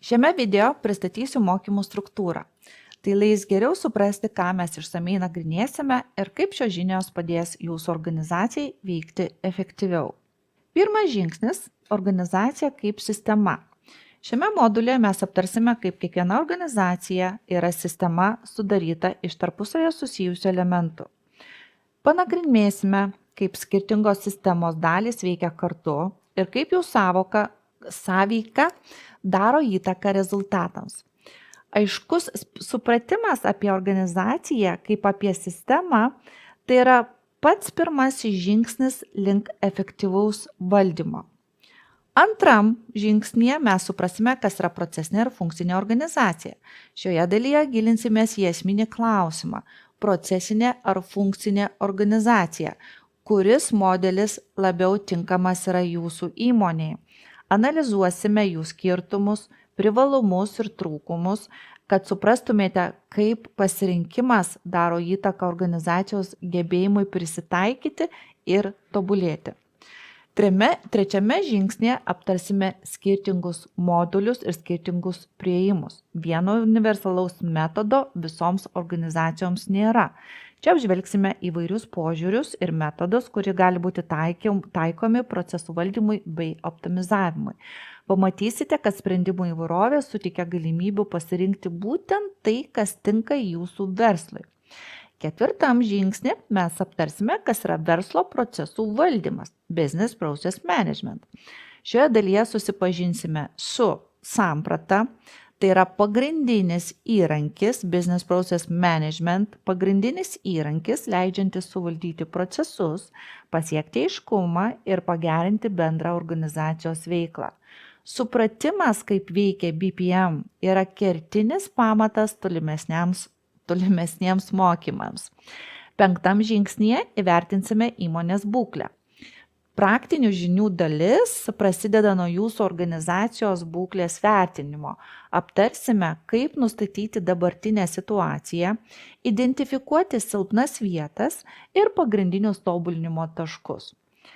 Šiame video pristatysiu mokymų struktūrą. Tai leis geriau suprasti, ką mes išsamei nagrinėsime ir kaip šios žinios padės jūsų organizacijai veikti efektyviau. Pirmas žingsnis – organizacija kaip sistema. Šiame modulėje mes aptarsime, kaip kiekviena organizacija yra sistema sudaryta iš tarpusavio susijusių elementų. Panagrinėsime, kaip skirtingos sistemos dalys veikia kartu ir kaip jų sąveika daro įtaką rezultatams. Aiškus supratimas apie organizaciją kaip apie sistemą tai yra pats pirmasis žingsnis link efektyvaus valdymo. Antram žingsnyje mes suprasime, kas yra procesinė ir funkcinė organizacija. Šioje dalyje gilinsimės į esminį klausimą – procesinė ar funkcinė organizacija, kuris modelis labiau tinkamas yra jūsų įmonėje. Analizuosime jų skirtumus, privalumus ir trūkumus, kad suprastumėte, kaip pasirinkimas daro įtaką organizacijos gebėjimui prisitaikyti ir tobulėti. Trečiame žingsnyje aptarsime skirtingus modulius ir skirtingus priėjimus. Vieno universalaus metodo visoms organizacijoms nėra. Čia apžvelgsime įvairius požiūrius ir metodus, kurie gali būti taikomi procesų valdymui bei optimizavimui. Pamatysite, kad sprendimų įvairovė suteikia galimybių pasirinkti būtent tai, kas tinka jūsų verslui. Ketvirtam žingsnį mes aptarsime, kas yra verslo procesų valdymas – Business Process Management. Šioje dalyje susipažinsime su samprata, tai yra pagrindinis įrankis Business Process Management, pagrindinis įrankis leidžiantis suvaldyti procesus, pasiekti aiškumą ir pagerinti bendrą organizacijos veiklą. Supratimas, kaip veikia BPM, yra kertinis pamatas tolimesniems mokymams. Penktam žingsnyje įvertinsime įmonės būklę. Praktinių žinių dalis prasideda nuo jūsų organizacijos būklės vertinimo. Aptarsime, kaip nustatyti dabartinę situaciją, identifikuoti silpnas vietas ir pagrindinius tobulinimo taškus.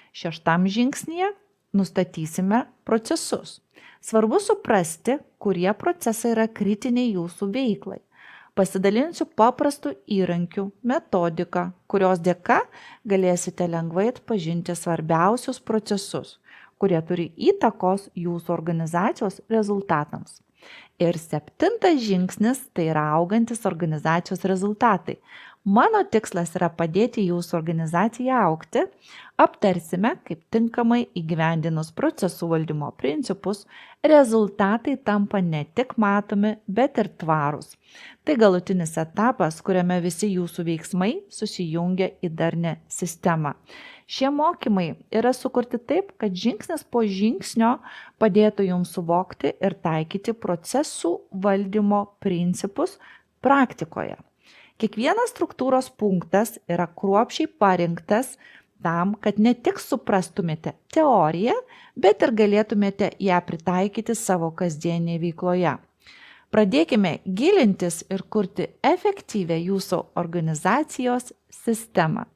Šeštam žingsnyje nustatysime procesus. Svarbu suprasti, kurie procesai yra kritiniai jūsų veiklai. Pasidalinsiu paprastų įrankių, metodiką, kurios dėka galėsite lengvai atpažinti svarbiausius procesus, kurie turi įtakos jūsų organizacijos rezultatams. Ir septintas žingsnis tai yra augantis organizacijos rezultatai. Mano tikslas yra padėti jūsų organizacijai augti. Aptarsime, kaip tinkamai įgyvendinus procesų valdymo principus, rezultatai tampa ne tik matomi, bet ir tvarūs. Tai galutinis etapas, kuriame visi jūsų veiksmai susijungia į darnią sistemą. Šie mokymai yra sukurti taip, kad žingsnis po žingsnio padėtų jums suvokti ir taikyti procesų valdymo principus praktikoje. Kiekvienas struktūros punktas yra kruopščiai parinktas tam, kad ne tik suprastumėte teoriją, bet ir galėtumėte ją pritaikyti savo kasdienėje veikloje. Pradėkime gilintis ir kurti efektyvią jūsų organizacijos sistemą.